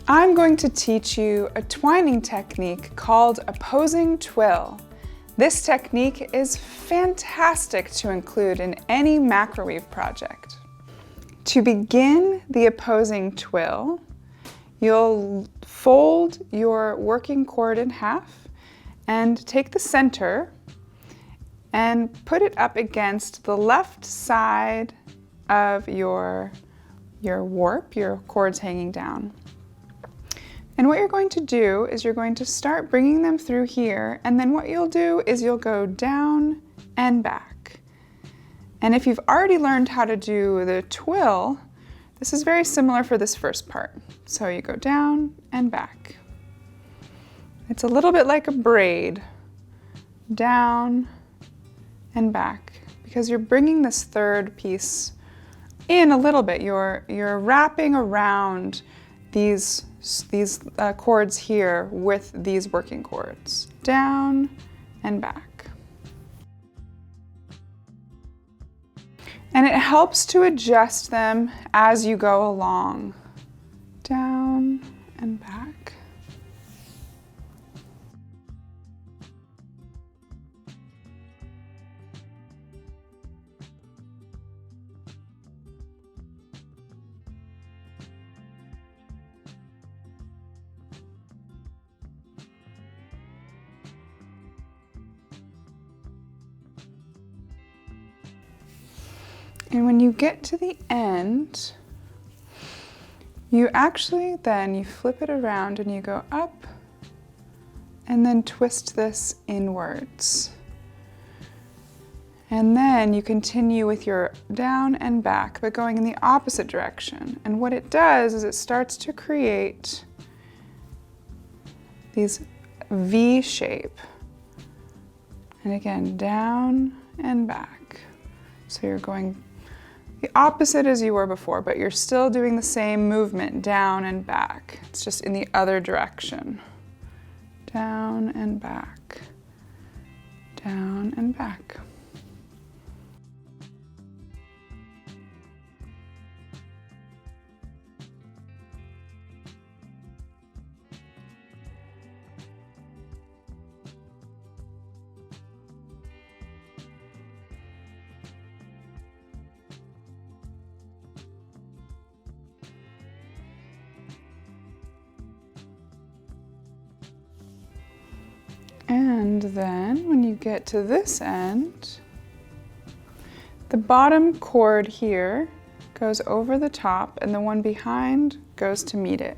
I'm going to teach you a twining technique called opposing twill. This technique is fantastic to include in any macra-weave project. To begin the opposing twill, you'll fold your working cord in half and take the center and put it up against the left side of your warp, your cord's hanging down. And what you're going to do is you're going to start bringing them through here, and then what you'll do is you'll go down and back. And if you've already learned how to do the twill, this is very similar for this first part. So you go down and back. It's a little bit like a braid, down and back, because you're bringing this third piece in a little bit. You're wrapping around these cords here with these working cords. Down and back. And it helps to adjust them as you go along. Down and back. And when you get to the end, you actually then you flip it around and you go up and then twist this inwards. And then you continue with your down and back, but going in the opposite direction. And what it does is it starts to create these V shape. And again, down and back. So you're going the opposite as you were before, but you're still doing the same movement, down and back. It's just in the other direction. Down and back, down and back. And then when you get to this end, the bottom cord here goes over the top and the one behind goes to meet it.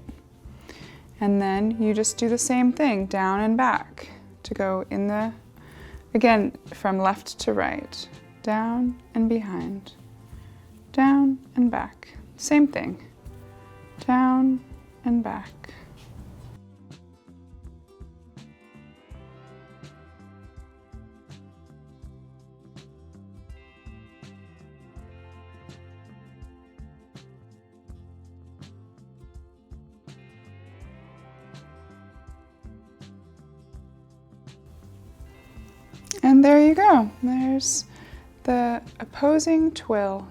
And then you just do the same thing, down and back, to go in the, again, from left to right, down and behind, down and back. Same thing, down and back. And there you go. There's the opposing twill.